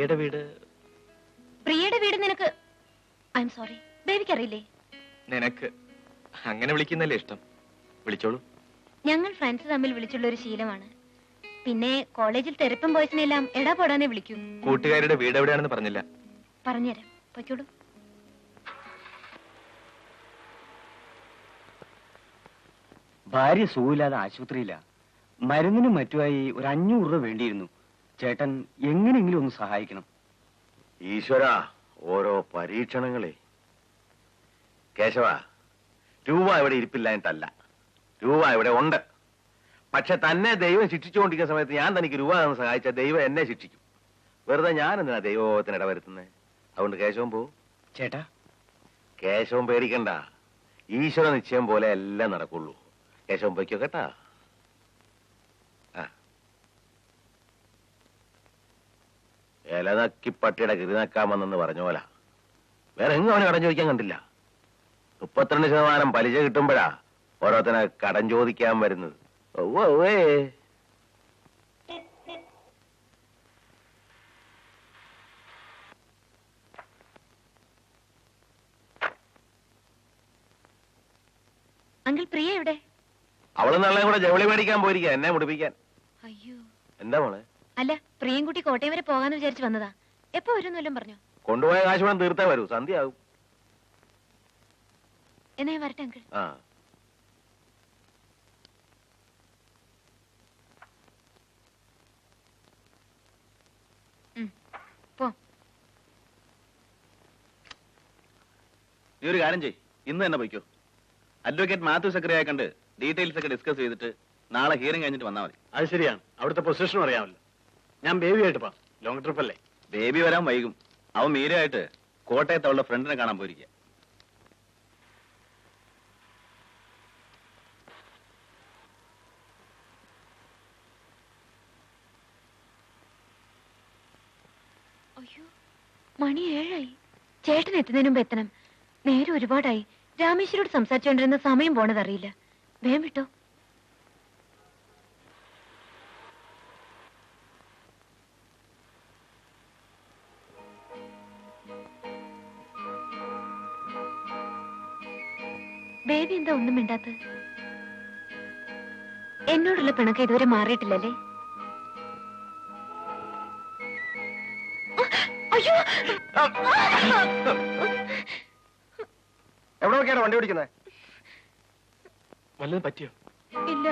പ്രിയയുടെ വീട് നിനക്ക് ഐ എം സോറി ബേബിക്ക് അറിയില്ലേ? നിനക്ക് അങ്ങനെ വിളിക്കുന്നല്ലേ ഇഷ്ടം. വിളിച്ചോളൂ. ഞങ്ങൾ ഫ്രണ്ട്സ് തമ്മിൽ വിളിച്ചുള്ള ഒരു ശീലമാണ്. പിന്നെ കോളേജിൽ തെരപ്പും ബോയ്സിനെല്ലാം എടാ പോടാനെ വിളിക്കും. കൂട്ടുകാരുടെ വീട് എവിടെയാണെന്ന് പറഞ്ഞില്ല. പറഞ്ഞുതരാം, പൊയ്ക്കോളൂ. ഭാര്യ സുഖമില്ലാതെ ആശുപത്രിയില്ല. മരുന്നിനും മറ്റുമായി ഒരു 500 രൂപ വേണ്ടിയിരുന്നു. ചേട്ടൻ എങ്ങനെയെങ്കിലും ഒന്ന് സഹായിക്കണം. ഈശ്വര, ഓരോ പരീക്ഷണങ്ങളെ. കേശവ, രൂപ ഇവിടെ ഇരിപ്പില്ലായിട്ടല്ല, രൂപ ഇവിടെ ഉണ്ട്. പക്ഷെ തന്നെ ദൈവം ശിക്ഷിച്ചുകൊണ്ടിരിക്കുന്ന സമയത്ത് ഞാൻ തനിക്ക് രൂപ തന്ന് സഹായിച്ച ദൈവം എന്നെ ശിക്ഷിക്കും. വെറുതെ ഞാൻ എന്തിനാ ദൈവത്തിന് ഇടവരുത്തുന്നത്? അതുകൊണ്ട് കേശവൻ പോ. ചേട്ടാ, കേശവൻ പേടിക്കണ്ട. ഈശ്വര നിശ്ചയം പോലെ എല്ലാം നടക്കുള്ളൂ. കേശവൻ പൊയ്ക്കോ കേട്ടാ. ഇലനക്കി പട്ടിയുടെ കിരിനക്കാമെന്ന് പറഞ്ഞ പോലെ വേറെ എങ്ങും അവനെ കടം ചോദിക്കാൻ കണ്ടില്ല. 32% പലിശ കിട്ടുമ്പോഴാ ഓരോരുത്തനെ കടം ചോദിക്കാൻ വരുന്നത്. ഓവേ അങ്കിൾ പ്രിയ എവിടെ? അവള് നാളെ കൂടെ ജവളി മേടിക്കാൻ പോയിരിക്കുക, എന്നെ മുടിപ്പിക്കാൻ. അയ്യോ, എന്താ മോളെ? അല്ല, പ്രിയം കുട്ടി കോട്ടയം വരെ പോകാന്ന് വിചാരിച്ചു വന്നതാ. എപ്പോ വരുമെന്നെല്ലാം പറഞ്ഞു. കൊണ്ടുപോയ കാശ് വേണം തീർത്തേ വരൂ, സന്ധ്യ ആകും. എന്നാ ഞാൻ വരട്ടെ അങ്കിൾ. ആ പോ. നീ ഒരു കാര്യം ചെയ്യ്, ഇന്ന് തന്നെ പോയിക്കോ. അഡ്വക്കേറ്റ് മാത്യു സെക്രട്ടറിയെ കണ്ട് ഡീറ്റെയിൽസ് ഒക്കെ ഡിസ്കസ് ചെയ്തിട്ട് നാളെ ഹിയറിംഗ് കഴിഞ്ഞിട്ട് വന്നാൽ മതി. അത് ശരിയാണ്, അവിടുത്തെ പൊസിഷനും അറിയാമല്ലോ. ഞാൻ ബേബിയായിട്ട് പോവാം, ലോങ് ട്രിപ്പ് അല്ലേ. ബേബി വരാൻ വൈകും. അവൻ മീരയായിട്ട് കോട്ടയത്ത് അവളുടെ ഫ്രണ്ടിനെ കാണാൻ പോയിരിക്കുക. അയ്യോ, മണി 7 ചേട്ടൻ എത്തുന്നതിന് മുമ്പ് എത്തണം. നേരെ ഒരുപാടായി. രാമേശ്വരോട് സംസാരിച്ചുകൊണ്ടിരുന്ന സമയം പോണതറിയില്ല. വേഗം വിട്ടോ. ബേബി എന്താ ഒന്നും മിണ്ടാത്ത? എന്നോടുള്ള പിണക്കം ഇതുവരെ മാറിയിട്ടില്ലല്ലേ? അയ്യോ, എവിടെ നോക്കിയാണ് വണ്ടി ഓടിക്കുന്നത്? വല്ലതും പറ്റിയോ? ഇല്ല.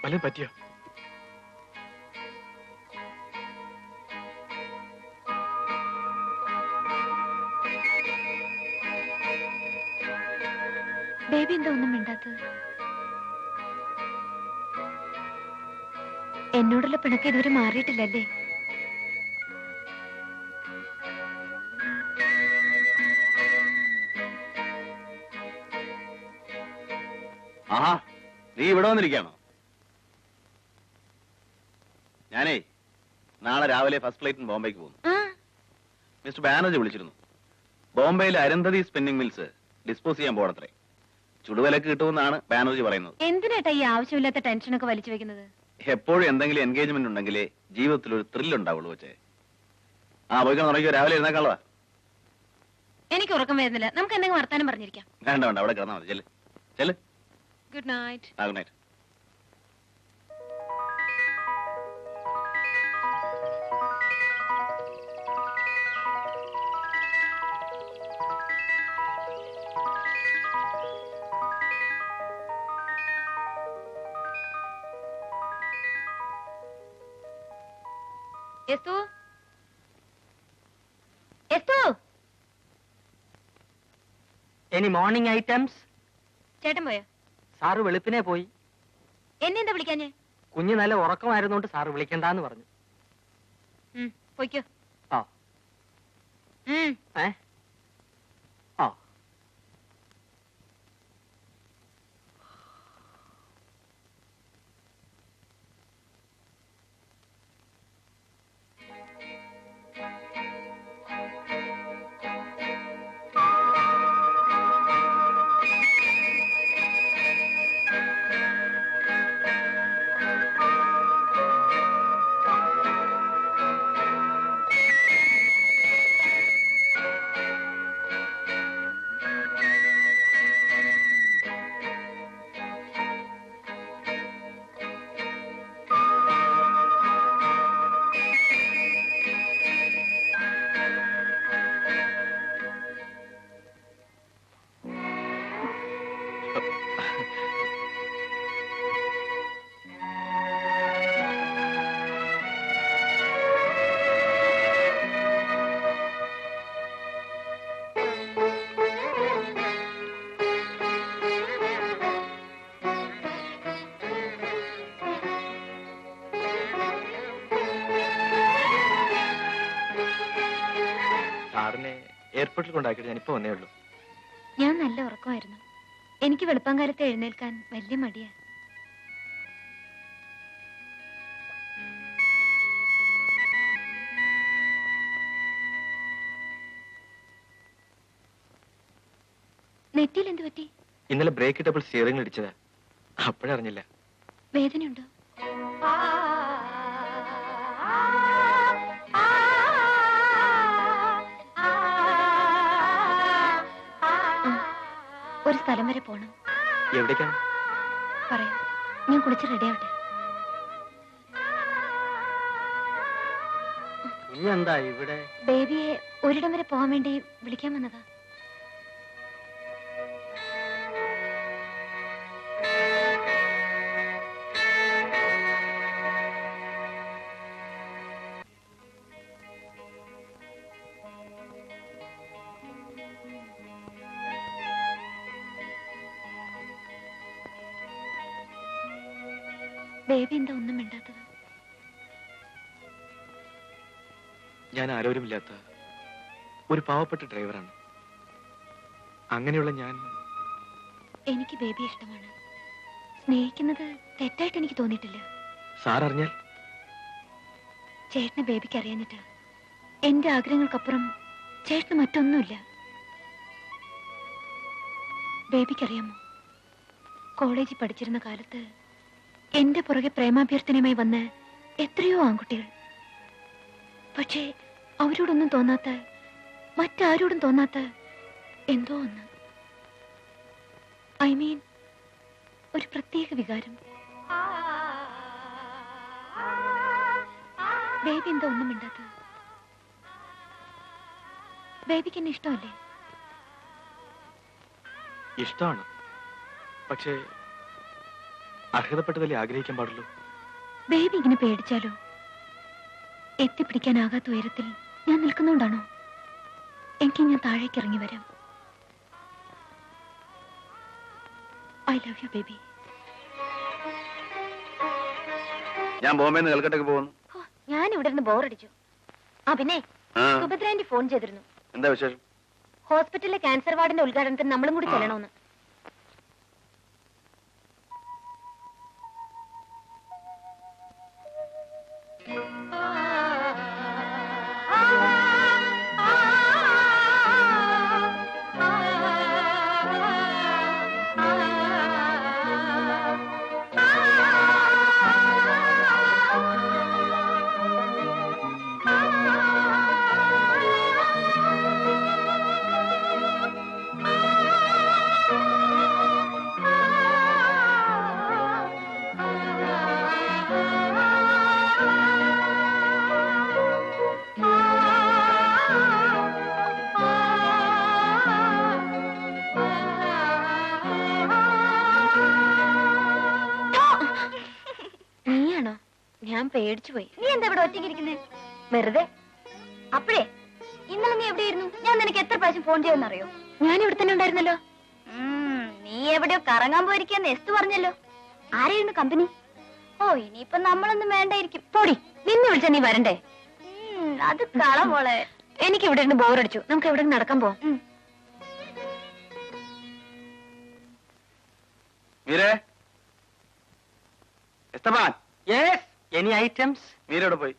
വല്ലതും പറ്റിയോ? ബേബി എന്താ ഒന്നും മിണ്ടാത്തത്? എന്നോടുള്ള പിണക്കം ഇതുവരെ മാറിയിട്ടില്ലല്ലേ? ആഹാ, നീ ഇവിടെ വന്നിരിക്കുകയാണോ? ഞാനേ നാളെ രാവിലെ ഫസ്റ്റ് ഫ്ലൈറ്റിന് ബോംബെക്ക് പോകുന്നു. മിസ്റ്റർ ബാനർജി വിളിച്ചിരുന്നു. ബോംബെയിലെ അരുന്ധതി സ്പിന്നിംഗ് മിൽസ് ഡിസ്പോസ് ചെയ്യാൻ പോകണത്രേ. ചുടുവിലക്ക് കിട്ടുമെന്നാണ് ബാനർജി പറയുന്നത്. എന്തിനാട്ടാ ഈ ആവശ്യമില്ലാത്ത ടെൻഷനൊക്കെ വലിച്ചു വെക്കുന്നത്? എപ്പോഴും എന്തെങ്കിലും എൻഗേജ്മെന്റ് ഉണ്ടെങ്കിലേ ജീവിതത്തിൽ ഒരു ത്രില്ല് ഉണ്ടാവുള്ളൂ. വെച്ചേ പോയിക്കണം, തുടങ്ങിയോ. രാവിലെ എഴുന്നേക്കാളവാ. എനിക്ക് ഉറക്കം വരുന്നില്ല. നമുക്ക് എന്തെങ്കിലും വർത്താനം പറഞ്ഞിരിക്കാം. വേണ്ട വേണ്ട, അവിടെ കിടന്നാൽ മതി. ചെല്ല് ചെല്ല്. Good night. Good night. Esthu, Esthu. Any morning items? ചേട്ടൻ പോയോ? സാറ് വെളുപ്പിനെ പോയി. എന്നെ എന്താ വിളിക്കാഞ്ഞേ? കുഞ്ഞ് നല്ല ഉറക്കമായിരുന്നോണ്ട് സാറ് വിളിക്കണ്ടെന്ന് പറഞ്ഞു. പോയിക്കോ. ആ ആ എയർപോർട്ടിൽ കൊണ്ടാക്കിയിട്ട് ഞാനിപ്പോ വന്നേ ഉള്ളൂ. ഞാൻ നല്ല ഉറക്കമായിരുന്നു. എനിക്ക് വെളുപ്പാങ്കാലത്ത് എഴുന്നേൽക്കാൻ വലിയ മടിയാ. നെറ്റിയിൽ എന്ത് പറ്റി? ഇന്നലെ ബ്രേക്ക് ഇട്ടപ്പോൾ സ്റ്റിയറിംഗ് ഇടിച്ചതാ. അപ്പോഴറിഞ്ഞില്ല. വേദനയുണ്ടോ? ഒരു സ്ഥലം വരെ പോണം. എവിടേക്കാണ്? പറയാം. ഞാൻ കുളിച്ച് റെഡിയാവട്ടെ. എന്താ ഇവിടെ? ബേബിയെ ഒരിടം വരെ പോകാൻ വേണ്ടി വിളിക്കാൻ വന്നതാ. ബേബി എന്താ ഒന്നും മിണ്ടാത്തത്? ഞാൻ ആരോരുമില്ലാത്ത ഒരു പാവപ്പെട്ട ഡ്രൈവറാണ്. അങ്ങനെയുള്ള ഞാൻ എനിക്ക് ബേബി ഇഷ്ടമാണ്. സ്നേഹിക്കുന്നത് തെറ്റായിട്ട് എനിക്ക് തോന്നിയിട്ടില്ല. സാർ അറിഞ്ഞാൽ? ചേട്ടന് ബേബിക്ക് അറിയാഞ്ഞിട്ടാ. എന്റെ ആഗ്രഹങ്ങൾക്കപ്പുറം ചേട്ടന് മറ്റൊന്നുമില്ല. ബേബിക്കറിയാമോ, കോളേജിൽ പഠിച്ചിരുന്ന കാലത്ത് എന്റെ പുറകെ പ്രേമാഭ്യർത്ഥനയുമായി വന്ന് എത്രയോ ആൺകുട്ടികൾ. പക്ഷേ അവരോടൊന്നും തോന്നാത്ത, മറ്റാരോടും തോന്നാത്ത എന്തോ ഒന്ന്. ഐ മീൻ, ഒരു പ്രത്യേക വികാരം. ബേബി എന്താ ഒന്നും മിണ്ടാത്തത്? ബേബിക്ക് എന്നെ ഇഷ്ടമല്ലേ? ഇഷ്ടമാണ്. പക്ഷേ അർഹതപ്പെട്ടതല്ലേ ആഗ്രഹിക്കാൻ പാടുള്ളൂ. ബേബി ഇങ്ങനെ പേടിച്ചാലോ? എത്തിപ്പിടിക്കാനാകാത്ത ഉയരത്തിൽ ഞാൻ നിൽക്കുന്നോണ്ടാണോ? എങ്കിൽ ഞാൻ താഴേക്ക് ഇറങ്ങി വരാം. I love you baby. ഞാൻ ബോംബെ നിന്ന് കൽക്കട്ടയ്ക്ക് പോകുന്നു. ഞാൻ ഇവിടെ നിന്ന് ബോറടിച്ചു. ആ പിന്നെ സുഭദ്രാന്റെ ഫോൺ ചെയ്തിരുന്നു. എന്താ വിശേഷം? ഹോസ്പിറ്റലിലെ ക്യാൻസർ വാർഡിന്റെ ഉദ്ഘാടനത്തിന് നമ്മളും കൂടി ചെല്ലണമെന്ന്. ഞാൻ പേടിച്ചു പോയി. നീ എന്താ ഇവിടെ ഒറ്റയ്ക്കിരിക്കുന്നേ? വെറുതെ. അപ്പഴേ ഇന്നലെ നീ എവിടെയായിരുന്നു? ഞാൻ നിനക്ക് എത്ര പ്രാവശ്യം ഫോൺ ചെയ്യുന്നറിയോ? ഞാൻ ഇവിടെ തന്നെ ഉണ്ടായിരുന്നല്ലോ. നീ എവിടെയോ കറങ്ങാൻ പോയിരിക്കാന്ന് എസ്തു പറഞ്ഞല്ലോ. ആരെയായിരുന്നു കമ്പനി? ഓ, ഇനിയിപ്പൊ നമ്മളൊന്നും വേണ്ടായിരിക്കും. പോടി, നിന്നെ വിളിച്ചാ നീ വരണ്ടേ? അത് കള മോളെ. എനിക്ക് ഇവിടെ ഇരുന്ന് ബോറടിച്ചു. നമുക്ക് എവിടെ നടക്കാൻ പോവാം. മീരേ, എസ്തമാൻ. Yes, any items? മീര എവിടെ പോയി?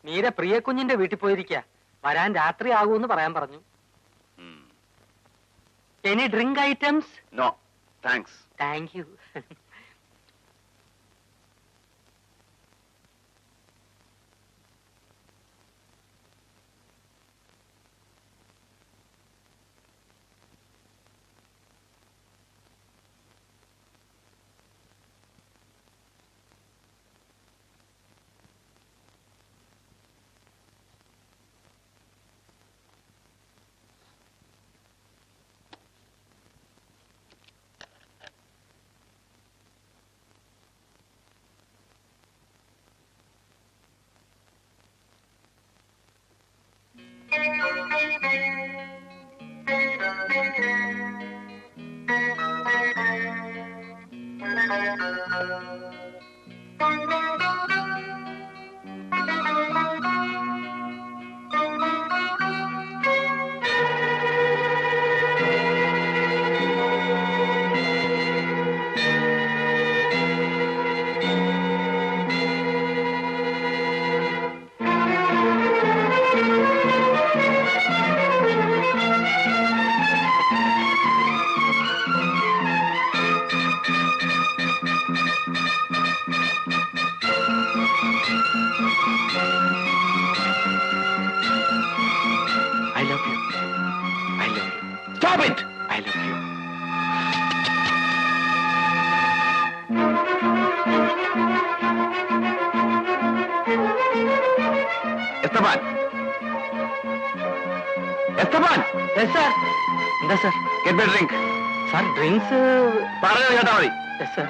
മീര പ്രിയ കുഞ്ഞിന്റെ വീട്ടിൽ പോയിരിക്കുക. വരാൻ രാത്രി ആകൂന്ന് പറയാൻ പറഞ്ഞു. Any drink items? No thanks. Thank you. Esthappan Esthappan sir എന്താ sir get my drink sir drinks പറഞ്ഞത് കേട്ടാ മതി സാർ